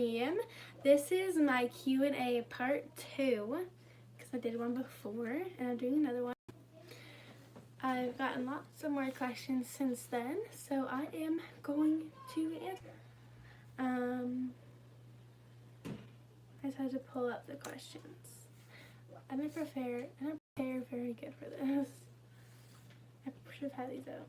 stream. This is my Q&A part 2 because I did one before and I'm doing another one. I've gotten lots of more questions since then, so I am going to answer. I just had to pull up the questions. I didn't prepare very good for this. I should have had these out.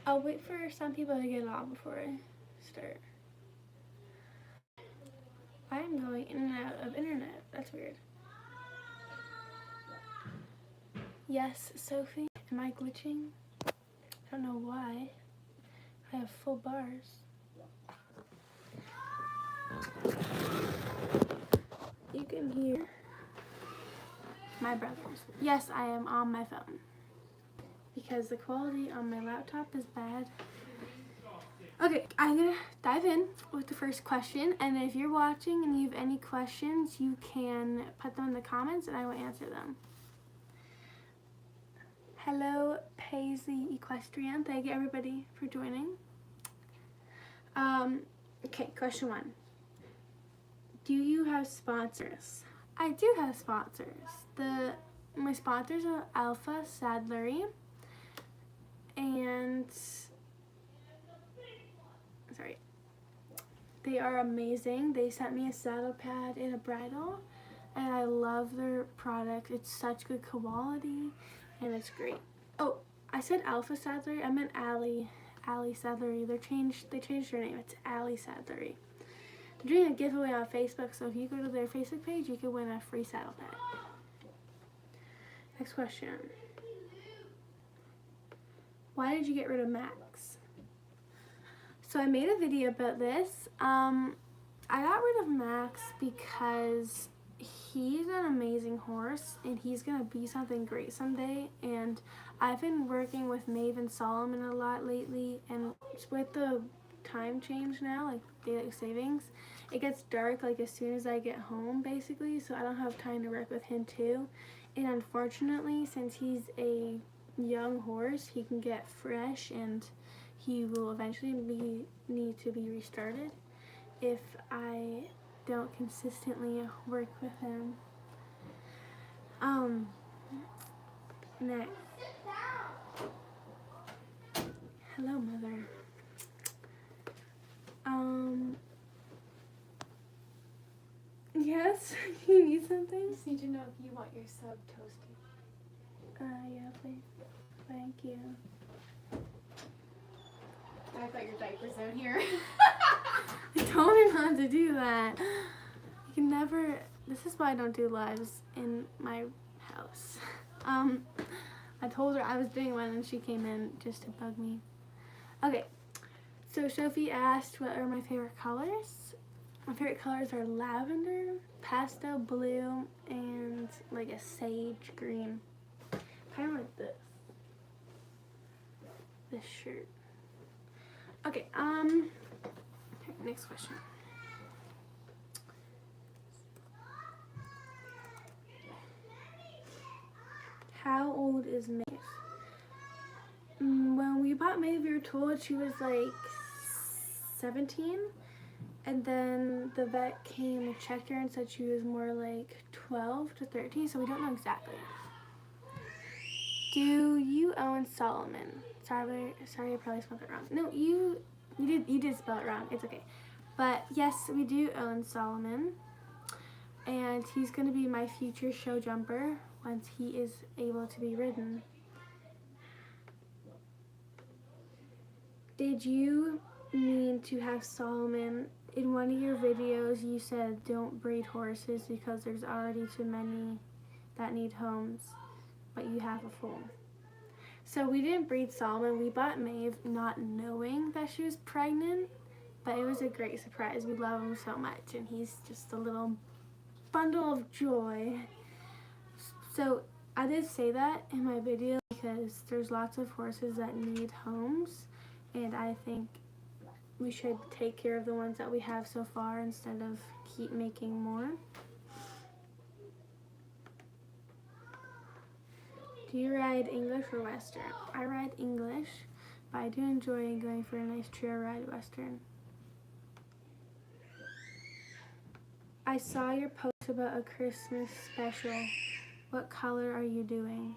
I'll wait for some people to get on before I start. I am going in and out of internet. That's weird. Yes, Sophie. Am I glitching? I don't know why. I have full bars. You can hear my brothers. Yes, I am on my phone because the quality on my laptop is bad. Okay, I'm gonna dive in with the first question, and if you're watching and you have any questions, you can put them in the comments and I will answer them. Hello, Paisley Equestrian. Thank you everybody for joining. Okay, question 1. Do you have sponsors? I do have sponsors. My sponsors are Alpha Saddlery and they are amazing. They sent me a saddle pad and a bridle and I love their product. It's such good quality and it's great. Oh, I said Alpha Saddlery. I meant Allie Saddlery. They changed their name. It's Allie Saddlery. They're doing a giveaway on Facebook, so if you go to their Facebook page, you can win a free saddle pad. Next question. Why did you get rid of Max? So I made a video about this. I got rid of Max because he's an amazing horse and he's gonna be something great someday, and I've been working with Maeve and Solomon a lot lately, and with the time change now, like daylight savings, it gets dark like as soon as I get home basically, so I don't have time to work with him too. And unfortunately, since he's a young horse, he can get fresh and he will eventually need to be restarted if I don't consistently work with him. Next. Hello, Mother. Yes, you need something? I just need to know if you want your sub toasty. Yeah, please. Thank you. I thought your diaper's out here. I told her not to do that. You can never. This is why I don't do lives in my house. I told her I was doing one and she came in just to bug me. Okay, so Sophie asked what are my favorite colors. My favorite colors are lavender, pastel blue, and like a sage green. Kind of like this. This shirt. Okay, next question. How old is Maeve? When we bought Maeve, we were told she was like 17, and then the vet came and checked her and said she was more like 12 to 13, so we don't know exactly. Do you own Solomon? Sorry, I probably spelled it wrong. No, you did spell it wrong. It's okay. But yes, we do own Solomon, and he's going to be my future show jumper once he is able to be ridden. Did you mean to have Solomon? In one of your videos, you said don't breed horses because there's already too many that need homes, but you have a full. So we didn't breed Solomon. We bought Maeve not knowing that she was pregnant, but it was a great surprise. We love him so much, and he's just a little bundle of joy. So I did say that in my video because there's lots of horses that need homes, and I think we should take care of the ones that we have so far instead of keep making more. Do you ride English or Western? I ride English but I do enjoy going for a nice trail ride western. I saw your post about a Christmas special. What color are you doing?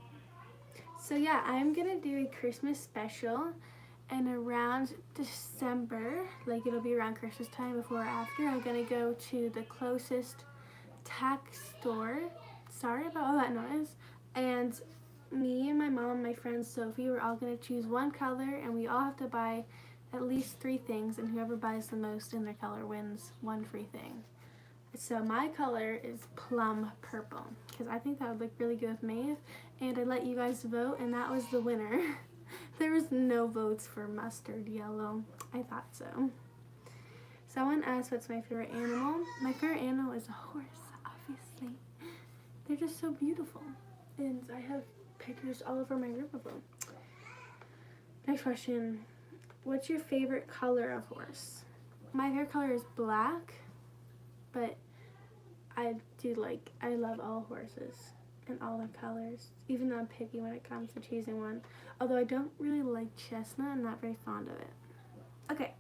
So yeah, I'm gonna do a Christmas special, and around December, like it'll be around Christmas time, before or after, I'm gonna go to the closest tack store. Sorry about all that noise. And me and my mom and my friend Sophie, we're all gonna choose one color, and we all have to buy at least 3 things, and whoever buys the most in their color wins one free thing. So my color is plum purple, because I think that would look really good with Maeve, and I let you guys vote, and that was the winner. There was no votes for mustard yellow. I thought so. Someone asked what's my favorite animal. My favorite animal is a horse, obviously. They're just so beautiful, and I have pictures all over my room of them. Next question. What's your favorite color of horse? My favorite color is black, but I love all horses and all the colors, even though I'm picky when it comes to choosing one. Although I don't really like chestnut, I'm not very fond of it. Okay.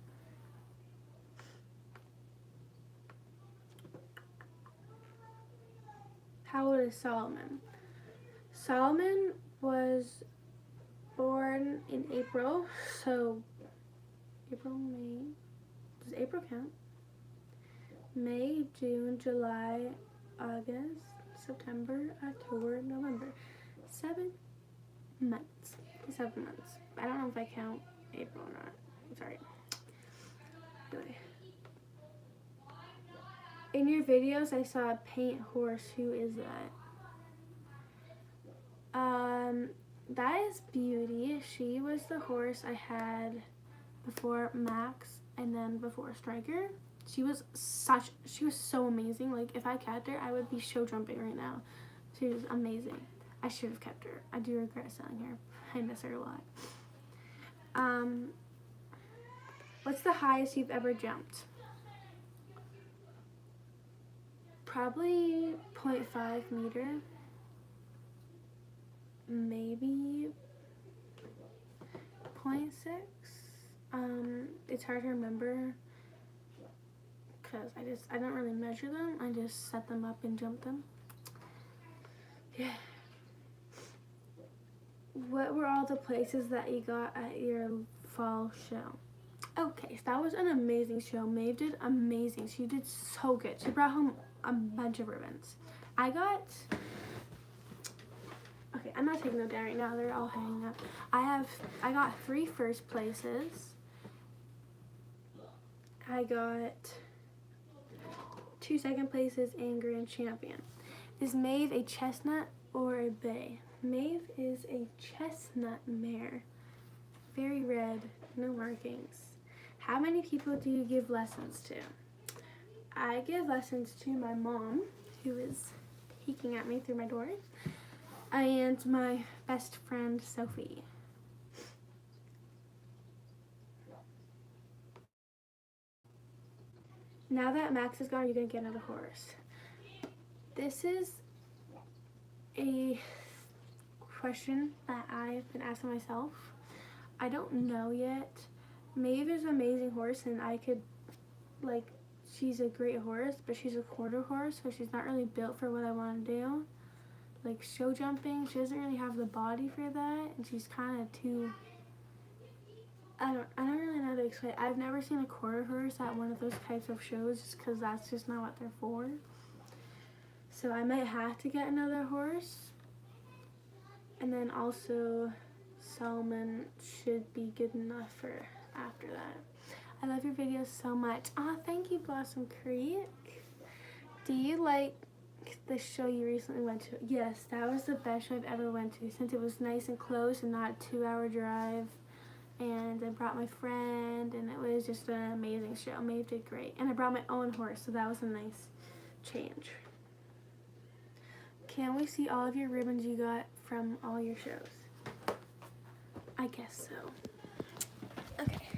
How old is Solomon? Solomon was born in April, so April, May. Does April count? May, June, July, August, September, October, November. 7 months. 7 months. I don't know if I count April or not. Sorry. Anyway. In your videos, I saw a paint horse. Who is that? That is Beauty. She was the horse I had before Max and then before Striker. She was so amazing. Like, if I kept her, I would be show jumping right now. She was amazing. I should have kept her. I do regret selling her. I miss her a lot. What's the highest you've ever jumped? Probably 0.5 meter. Maybe 0.6. It's hard to remember, because I don't really measure them. I just set them up and jump them. Yeah. What were all the places that you got at your fall show? Okay, so that was an amazing show. Maeve did amazing. She did so good. She brought home a bunch of ribbons. Okay, I'm not taking them down right now. They're all hanging up. I got 3 first places. I got 2 second places and grand champion. Is Maeve a chestnut or a bay? Maeve is a chestnut mare. Very red, no markings. How many people do you give lessons to? I give lessons to my mom, who is peeking at me through my door, and my best friend, Sophie. Now that Max is gone, you're gonna get another horse. This is a question that I've been asking myself. I don't know yet. Maeve is an amazing horse, and she's a great horse, but she's a quarter horse, so she's not really built for what I want to do. Like show jumping, she doesn't really have the body for that, and she's kind of too, I don't really know how to explain. I've never seen a quarter horse at one of those types of shows, just because that's just not what they're for. So I might have to get another horse. And then also Solomon should be good enough for after that. I love your videos so much. Aw, thank you, Blossom Creek. Do you like the show you recently went to? Yes, that was the best show I've ever went to, since it was nice and close and not a 2-hour drive. And I brought my friend, and it was just an amazing show. Maeve did great. And I brought my own horse, so that was a nice change. Can we see all of your ribbons you got from all your shows? I guess so. Okay.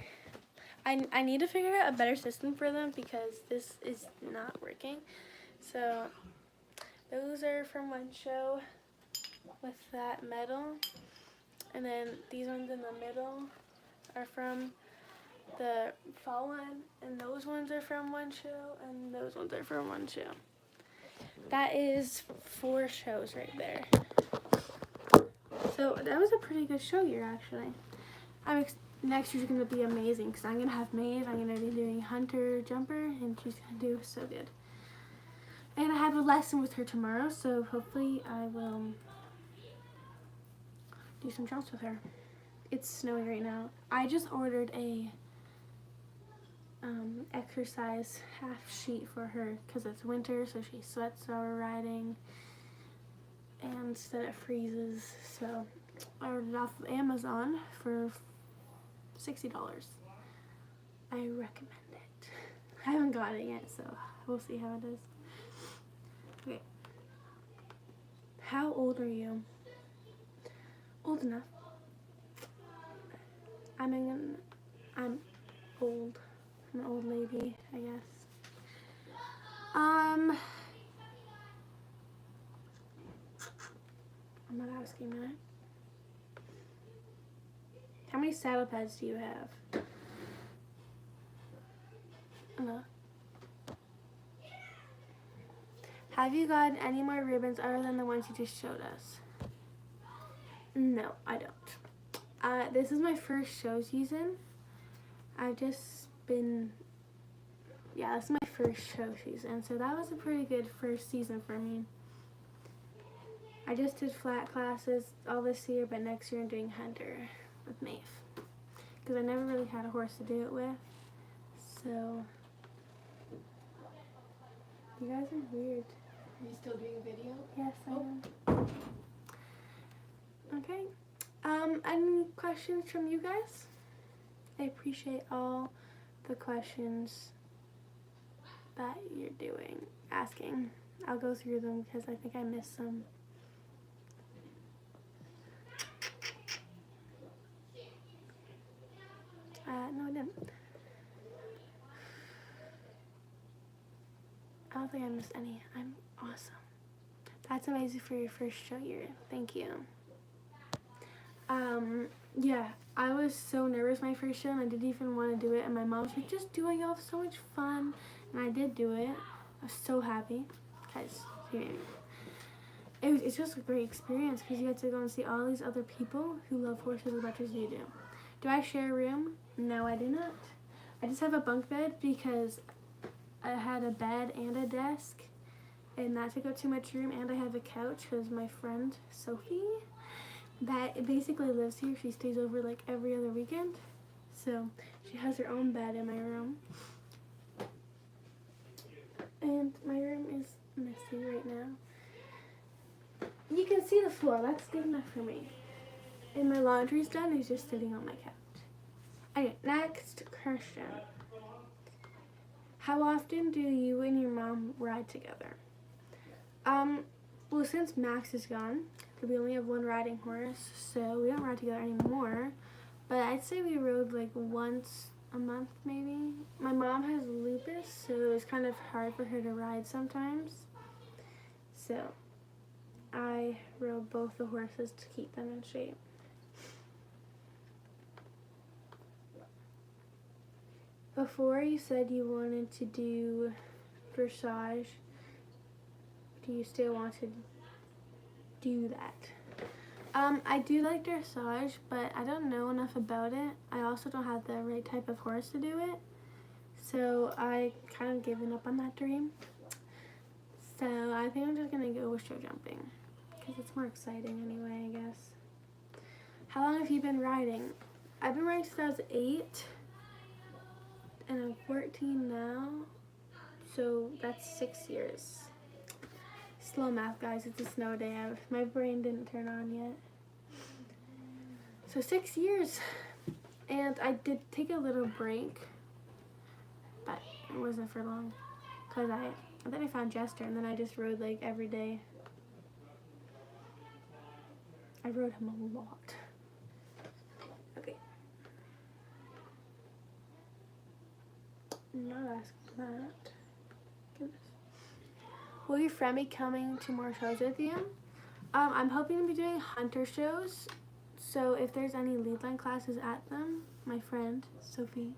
I need to figure out a better system for them, because this is not working. So those are from one show with that medal. And then these ones in the middle are from the fall one, and those ones are from one show, and those ones are from one show. That is 4 shows right there. So that was a pretty good show year, actually. Next year's gonna be amazing because I'm gonna have Maeve. I'm gonna be doing Hunter Jumper, and she's gonna do so good. And I have a lesson with her tomorrow, so hopefully I will do some jumps with her. It's snowing right now. I just ordered a exercise half sheet for her because it's winter, so she sweats while we're riding, and so that it freezes. So I ordered it off of Amazon for $60. I recommend it. I haven't got it yet, so we'll see how it is. Okay. How old are you? Old enough. I'm old. I'm an old lady, I guess. I'm not asking that. How many saddle pads do you have? No. Have you gotten any more ribbons other than the ones you just showed us? No, I don't. This is my first show season. I've just been, this is my first show season, so that was a pretty good first season for me. I just did flat classes all this year, but next year I'm doing Hunter with Maeve, because I never really had a horse to do it with, so you guys are weird. Are you still doing a video? Yes, I am. Okay. Any questions from you guys? I appreciate all the questions that you're asking. I'll go through them because I think I missed some. No, I didn't. I don't think I missed any. I'm awesome. That's amazing for your first show year. Thank you. Yeah, I was so nervous my first show, and I didn't even want to do it, and my mom was like, just do it, you'll have so much fun, and I did do it. I was so happy, because it's just a great experience, because you get to go and see all these other people who love horses as much as you do. Do I share a room? No, I do not. I just have a bunk bed, because I had a bed and a desk, and that took up too much room, and I have a couch, because my friend, Sophie, that basically lives here. She stays over like every other weekend, so she has her own bed in my room, and my room is messy right now. You can see the floor. That's good enough for me, and my laundry's done. It's just sitting on my couch. Okay, next question. How often do you and your mom ride together? Well, since Max is gone, we only have one riding horse, so we don't ride together anymore. But I'd say we rode like once a month, maybe. My mom has lupus, so it's kind of hard for her to ride sometimes. So I rode both the horses to keep them in shape. Before you said you wanted to do dressage, do you still want to do that? I do like dressage, but I don't know enough about it. I also don't have the right type of horse to do it, so I kind of given up on that dream. So I think I'm just gonna go with show jumping because it's more exciting anyway, I guess. How long have you been riding? I've been riding since I was 8, and I'm 14 now, so that's 6 years. Slow math, guys. It's a snow day. My brain didn't turn on yet. So 6 years, and I did take a little break, but it wasn't for long, because then I found Jester, and then I just rode like every day. I rode him a lot. Okay. I'm not asking that. Goodness. Will your friend be coming to more shows with you? I'm hoping to be doing Hunter shows So if there's any lead line classes at them, my friend Sophie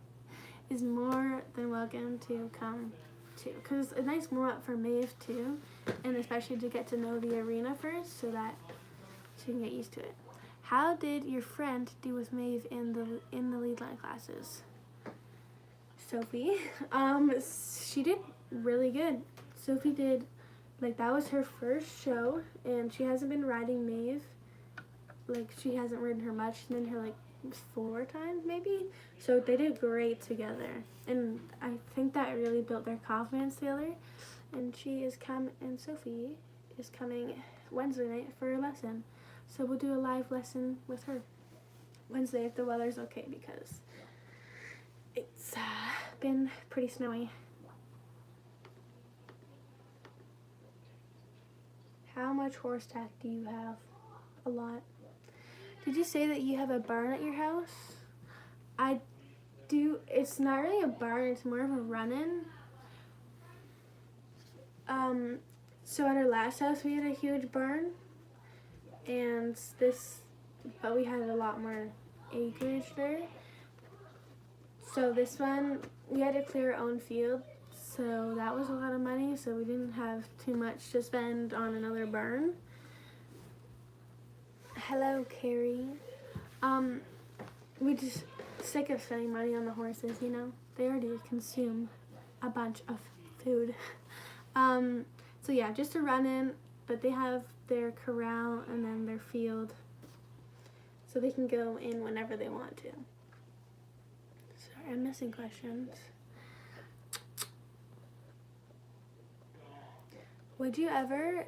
is more than welcome to come too, because it's a nice warm up for Maeve too, and especially to get to know the arena first so that she can get used to it. How did your friend do with Maeve in the lead line classes? Sophie, she did really good. Sophie did, like, that was her first show, and she hasn't been riding Maeve. Like, she hasn't ridden her much. She's ridden her like 4 times maybe. So they did great together, and I think that really built their confidence together. And Sophie is coming Wednesday night for a lesson. So we'll do a live lesson with her Wednesday if the weather's okay, because it's been pretty snowy. How much horse tack do you have? A lot. Did you say that you have a barn at your house? I do. It's not really a barn, it's more of a run-in. So at our last house we had a huge barn, but we had a lot more acreage there. So this one, we had to clear our own field, so that was a lot of money, so we didn't have too much to spend on another barn. Hello, Carrie. We just sick of spending money on the horses, you know? They already consume a bunch of food. So yeah, just a run-in, but they have their corral and then their field, so they can go in whenever they want to. Sorry, I'm missing questions. Would you ever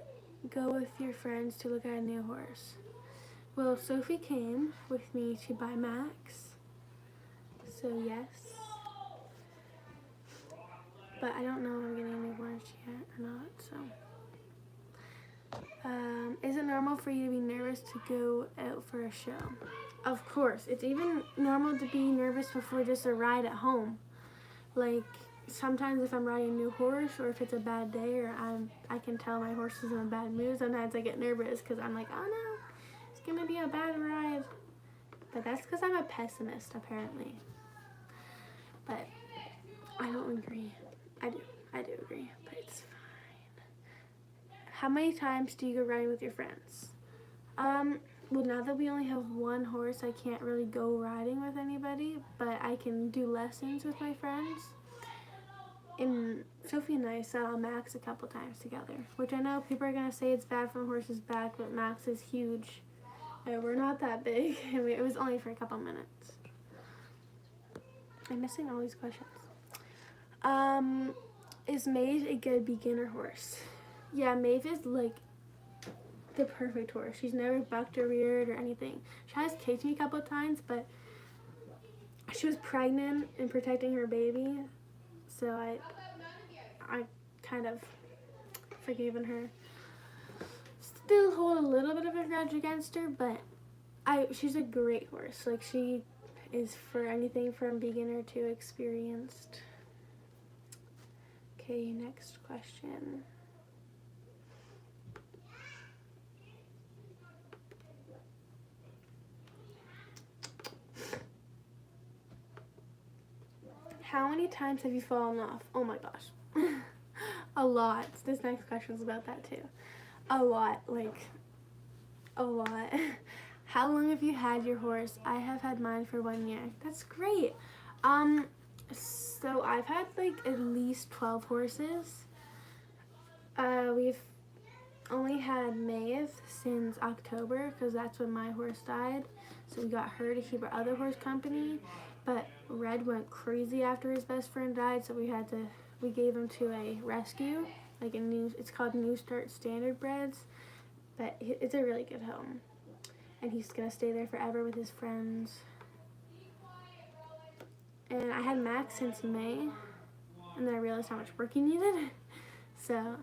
go with your friends to look at a new horse? Well, Sophie came with me to buy Max, so yes. But I don't know if I'm getting a new horse yet or not, so. Is it normal for you to be nervous to go out for a show? Of course. It's even normal to be nervous before just a ride at home. Like, sometimes if I'm riding a new horse, or if it's a bad day, or I can tell my horse is in a bad mood, sometimes I get nervous because I'm like, oh no, it's gonna be a bad ride. But that's because I'm a pessimist, apparently. But I don't agree. I do agree, but it's fine. How many times do you go riding with your friends? Well, now that we only have one horse, I can't really go riding with anybody, but I can do lessons with my friends. And Sophie and I sat on Max a couple times together, which I know people are gonna say it's bad for a horse's back, but Max is huge. And we're not that big, and it was only for a couple minutes. I'm missing all these questions. Is Maeve a good beginner horse? Yeah, Maeve is like the perfect horse. She's never bucked or reared or anything. She has kicked me a couple of times, but she was pregnant and protecting her baby, so I kind of forgiven her. Still hold a little bit of a grudge against her, but she's a great horse. Like, she is for anything from beginner to experienced. Okay, next question. How many times have you fallen off? Oh my gosh. A lot. This next question is about that too. A lot. Like, a lot. How long have you had your horse? I have had mine for 1 year. That's great. So I've had like at least 12 horses. We've only had Maeve since October, because that's when my horse died. So we got her to keep our other horse company. But Red went crazy after his best friend died, so we gave him to a rescue, like it's called New Start Standardbreds, but it's a really good home, and he's gonna stay there forever with his friends. And I had Max since May, and then I realized how much work he needed. So,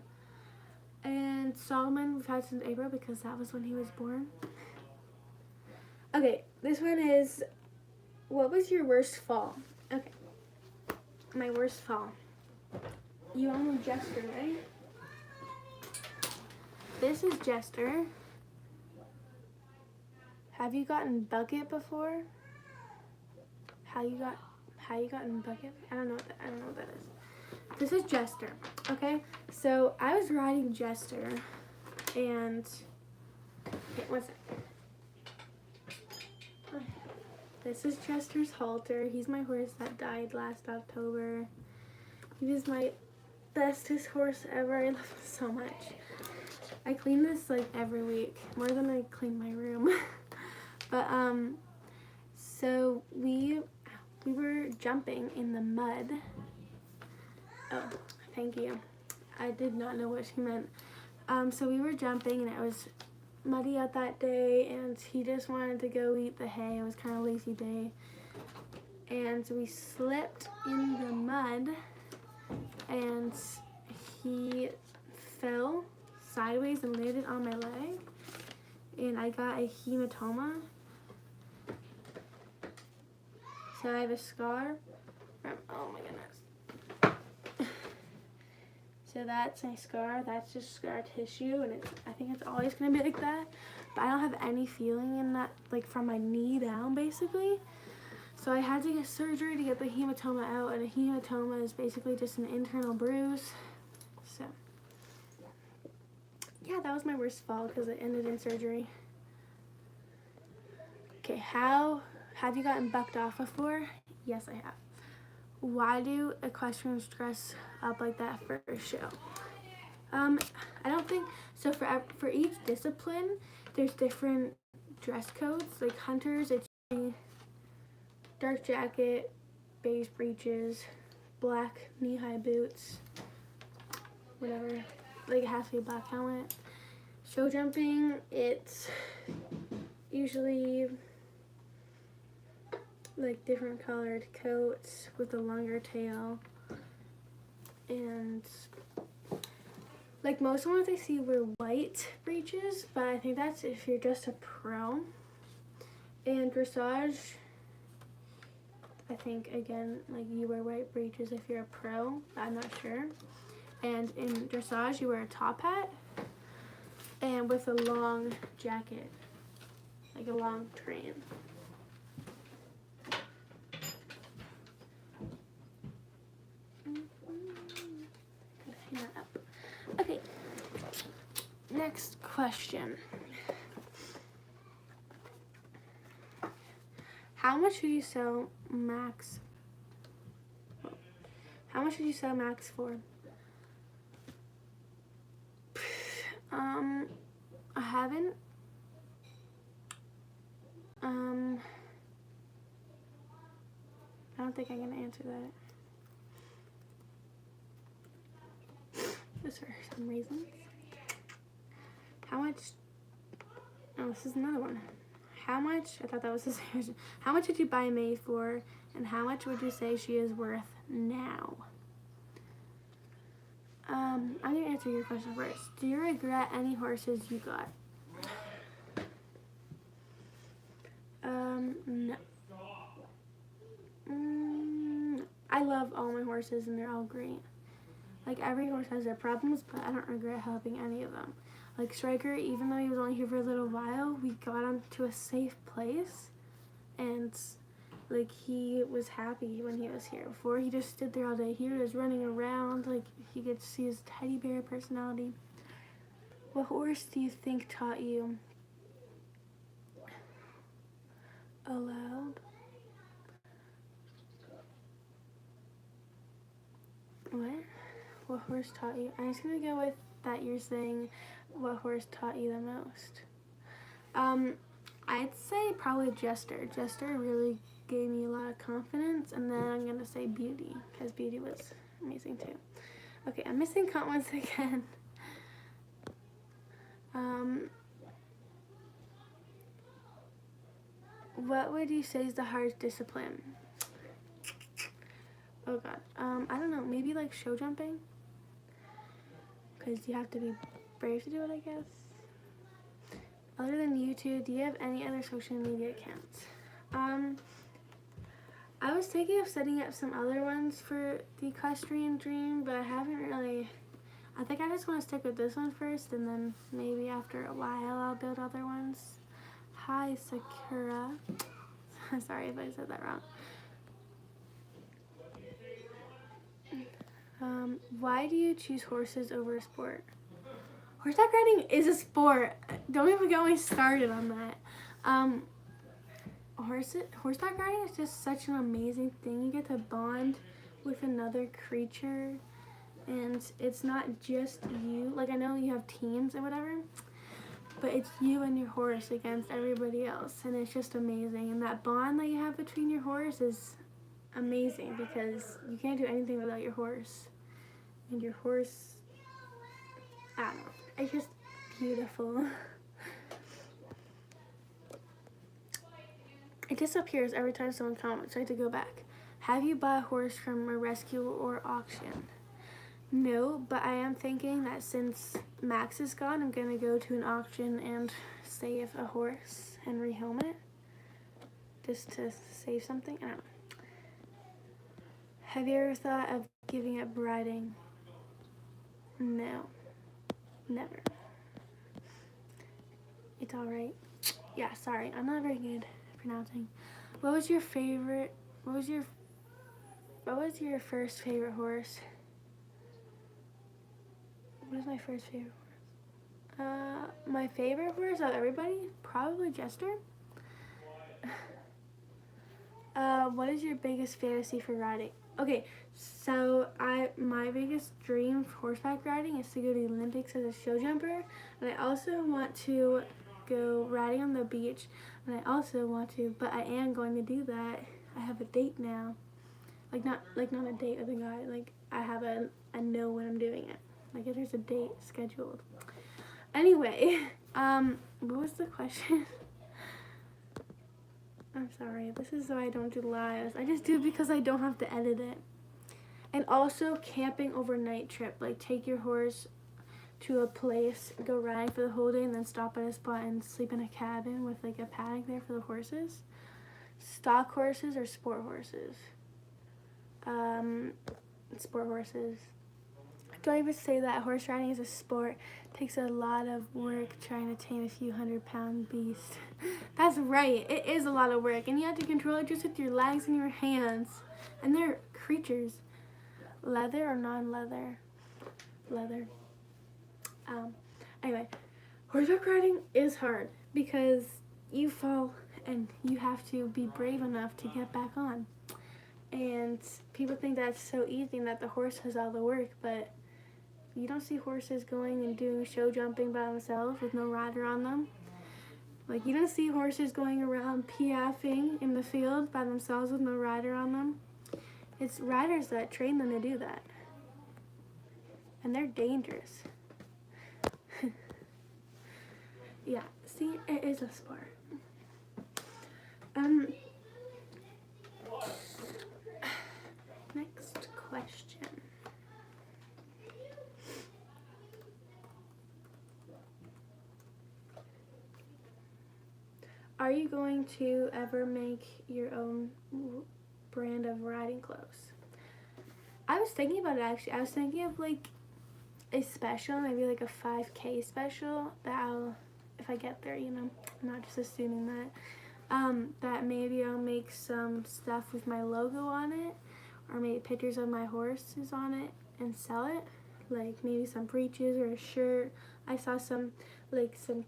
and Solomon we've had since April, because that was when he was born. Okay, this one is, what was your worst fall? Okay, my worst fall. You all know Jester, right? This is Jester. Have you gotten bucket before? How you gotten bucket? I don't know what that is. This is Jester. Okay, so I was riding Jester, and one sec. This is Jester's halter. He's my horse that died last October. He was my bestest horse ever. I love him so much. I clean this like every week, more than I clean my room. But so we were jumping in the mud. Oh, thank you. I did not know what she meant. So we were jumping and it was muddy out that day, and he just wanted to go eat the hay. It was kind of a lazy day, and we slipped in the mud, and he fell sideways and landed on my leg, and I got a hematoma. So I have a scar from, oh my goodness. So that's my scar. That's just scar tissue, and I think it's always gonna be like that. But I don't have any feeling in that, like from my knee down, basically. So I had to get surgery to get the hematoma out, and a hematoma is basically just an internal bruise. So yeah, that was my worst fall because it ended in surgery. Okay, have you gotten bucked off before? Yes, I have. Why do equestrians dress up like that for a show? I don't think so. For each discipline, there's different dress codes. Like hunters, it's dark jacket, beige breeches, black knee-high boots, whatever. Like it has to be a black helmet. Show jumping, it's usually like different colored coats with a longer tail, and like most ones I see wear white breeches, but I think that's if you're just a pro. And dressage, I think again like you wear white breeches if you're a pro. I'm not sure. And in dressage you wear a top hat and with a long jacket, like a long train. Okay, next question. How much did you sell Max? How much did you sell Max for? I haven't. I don't think I'm gonna answer that. Just for some reason. How much? Oh, this is another one. How much? I thought that was the same question. How much did you buy May for, and how much would you say she is worth now? I'm gonna answer your question first. Do you regret any horses you got? No. I love all my horses and they're all great. Like every horse has their problems, but I don't regret helping any of them. Like Striker, even though he was only here for a little while, we got him to a safe place, and like he was happy when he was here. Before he just stood there all day. He was running around, like he could see his teddy bear personality. What horse do you think taught you aloud? What horse taught you? I'm just gonna go with that you're saying what horse taught you the most. I'd say probably Jester. Jester really gave me a lot of confidence, and then I'm gonna say Beauty, because Beauty was amazing too. Okay, I'm missing count once again. What would you say is the hardest discipline? Oh god, I don't know, maybe like show jumping? Because you have to be brave to do it, I guess. Other than YouTube, do you have any other social media accounts? I was thinking of setting up some other ones for the Equestrian Dream, but I haven't really. I think I just want to stick with this one first, and then maybe after a while I'll build other ones. Hi, Sakura. Sorry if I said that wrong. Why do you choose horses over a sport? Horseback riding is a sport. Don't even get me started on that. Horseback riding is just such an amazing thing. You get to bond with another creature, and it's not just you. Like, I know you have teams or whatever, but it's you and your horse against everybody else, and it's just amazing. And that bond that you have between your horse is amazing because you can't do anything without your horse. And your horse, I don't know, it's just beautiful. It disappears every time someone comments, so I have to go back. Have you bought a horse from a rescue or auction? No, but I am thinking that since Max is gone, I'm gonna go to an auction and save a horse and rehome it. Just to save something, I don't know. Have you ever thought of giving up riding? No, never. It's alright. Yeah, sorry, I'm not very good at pronouncing. What was your first favorite horse? What is my first favorite horse? My favorite horse out of everybody? Probably Jester. What is your biggest fantasy for riding? Okay, so my biggest dream for horseback riding is to go to the Olympics as a show jumper, and I also want to go riding on the beach, and I also want to, but I am going to do that. I have a date now, not a date with a guy. Like I know when I'm doing it. Like if there's a date scheduled. Anyway, what was the question? I'm sorry, this is why I don't do lives. I just do it because I don't have to edit it. And also camping overnight trip. Like take your horse to a place, go riding for the whole day, and then stop at a spot and sleep in a cabin with like a paddock there for the horses. Stock horses or sport horses? Sport horses. Don't even say that horse riding is a sport. It takes a lot of work trying to tame a few 100-pound beast. That's right, it is a lot of work, and you have to control it just with your legs and your hands. And they're creatures. Leather or non-leather? Leather. Anyway, horseback riding is hard because you fall and you have to be brave enough to get back on. And people think that's so easy and that the horse does all the work, but you don't see horses going and doing show jumping by themselves with no rider on them. Like you don't see horses going around piaffing in the field by themselves with no rider on them. It's riders that train them to do that. And they're dangerous. Yeah, see, it is a sport. Next question. Are you going to ever make your own brand of riding clothes? I was thinking about it actually. I was thinking of like a special, maybe like a 5K special that I'll, if I get there, you know, I'm not just assuming that, that maybe I'll make some stuff with my logo on it, or maybe pictures of my horses on it and sell it, like maybe some breeches or a shirt. I saw some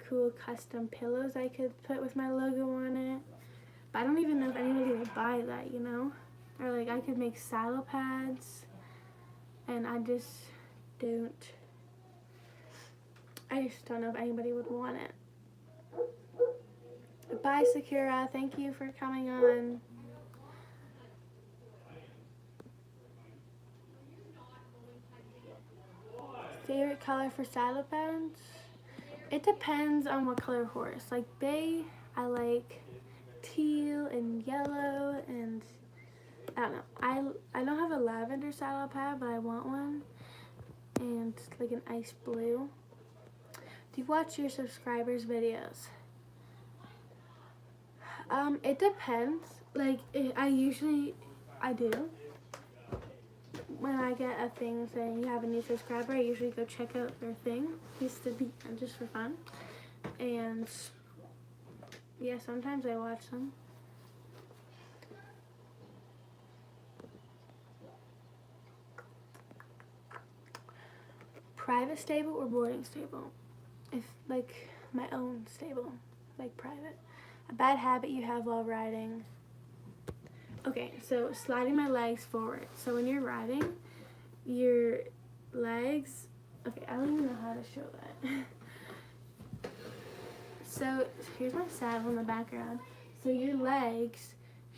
cool custom pillows I could put with my logo on it, but I don't even know if anybody would buy that, you know, or like I could make saddle pads, and I just don't know if anybody would want it. Bye, Sakura. Thank you for coming on. Favorite color for saddle pads? It depends on what color horse. Like bay, I like teal and yellow, and I don't know. I don't have a lavender saddle pad, but I want one. And like an ice blue. Do you watch your subscribers' videos? It depends. Like, I do. When I get a thing saying you have a new subscriber, I usually go check out their thing. Just for fun. And Yeah, sometimes I watch them. Private stable or boarding stable? If, like, my own stable, like private. A bad habit you have while riding. Okay, so sliding my legs forward. So when you're riding, your legs, okay, I don't even know how to show that. So here's my saddle in the background. So your legs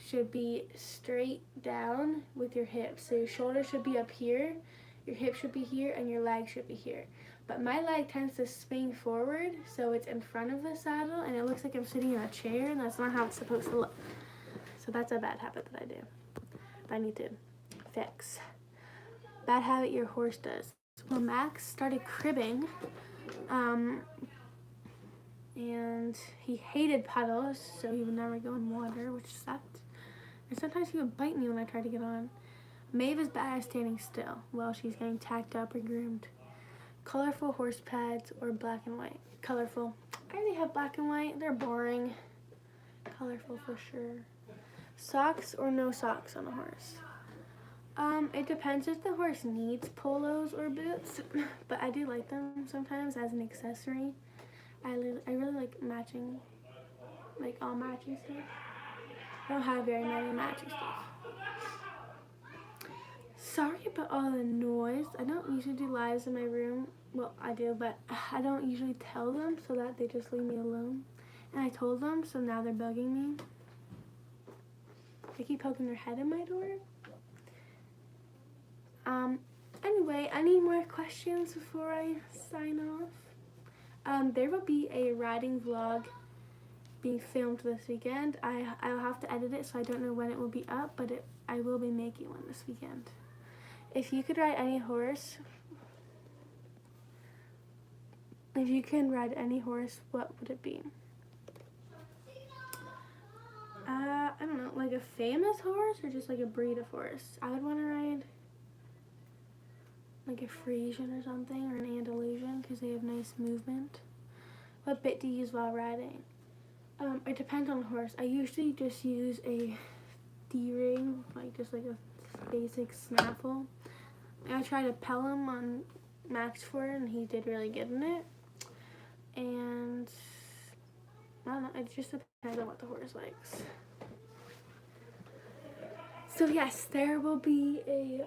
should be straight down with your hips. So your shoulders should be up here, your hips should be here, and your legs should be here. But my leg tends to swing forward, so it's in front of the saddle, and it looks like I'm sitting in a chair, and that's not how it's supposed to look. So that's a bad habit that I do, that I need to fix. Bad habit your horse does. Well, Max started cribbing, and he hated puddles, so he would never go in water, which sucked. And sometimes he would bite me when I tried to get on. Maeve is bad at standing still while she's getting tacked up or groomed. Colorful horse pads or black and white? Colorful. I already have black and white. They're boring. Colorful for sure. Socks or no socks on a horse? It depends if the horse needs polos or boots, but I do like them sometimes as an accessory. I really like matching, like all matching stuff. I don't have very many matching stuff. Sorry about all the noise. I don't usually do lives in my room. Well, I do, but I don't usually tell them so that they just leave me alone. And I told them, so now they're bugging me. They keep poking their head in my door. Anyway, any more questions before I sign off? There will be a riding vlog being filmed this weekend. I'll have to edit it, so I don't know when it will be up, but I will be making one this weekend. If you could ride any horse, what would it be? I don't know, like a famous horse or just like a breed of horse? I would want to ride like a Frisian or something, or an Andalusian, because they have nice movement. What bit do you use while riding? It depends on the horse. I usually just use a D-ring, like just like a basic snaffle. I tried a Pelham on Max for it, and he did really good in it. And I don't know, it just depends on what the horse likes. So yes, there will be a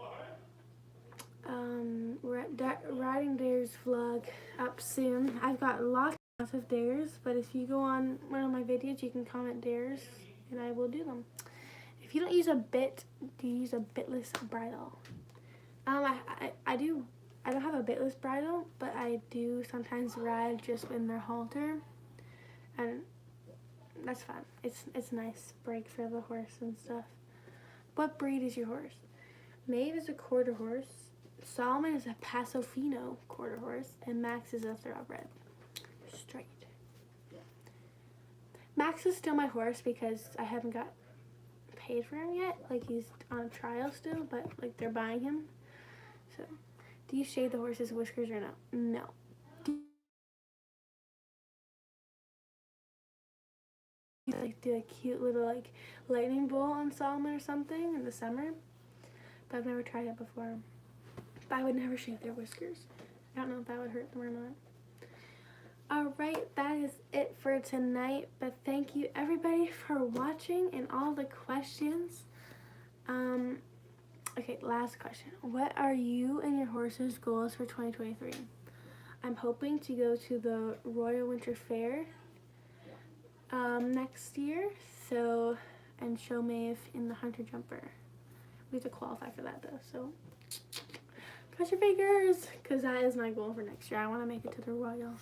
riding dares vlog up soon. I've got lots of dares, but if you go on one of my videos, you can comment dares, and I will do them. If you don't use a bit, do you use a bitless bridle? I do. I don't have a bitless bridle, but I do sometimes ride just in their halter, and that's fun. It's a nice break for the horse and stuff. What breed is your horse? Maeve is a quarter horse. Solomon is a Paso Fino quarter horse, and Max is a thoroughbred. Straight. Max is still my horse because I haven't got paid for him yet. Like, he's on trial still, but like they're buying him. So, do you shave the horse's whiskers or no? No. Do you like do a cute little like lightning bolt on Solomon or something in the summer? But I've never tried it before. But I would never shave their whiskers. I don't know if that would hurt them or not. Alright, that is it for tonight. But thank you everybody for watching and all the questions. Okay, last question. What are you and your horse's goals for 2023? I'm hoping to go to the Royal Winter Fair next year, and show Maeve in the Hunter Jumper. We have to qualify for that though, so cross your fingers, because that is my goal for next year. I want to make it to the Royal.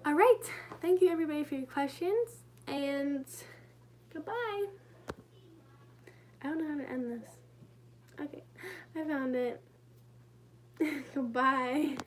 Alright, thank you everybody for your questions, and goodbye. I don't know how to end this. Okay, I found it. Goodbye.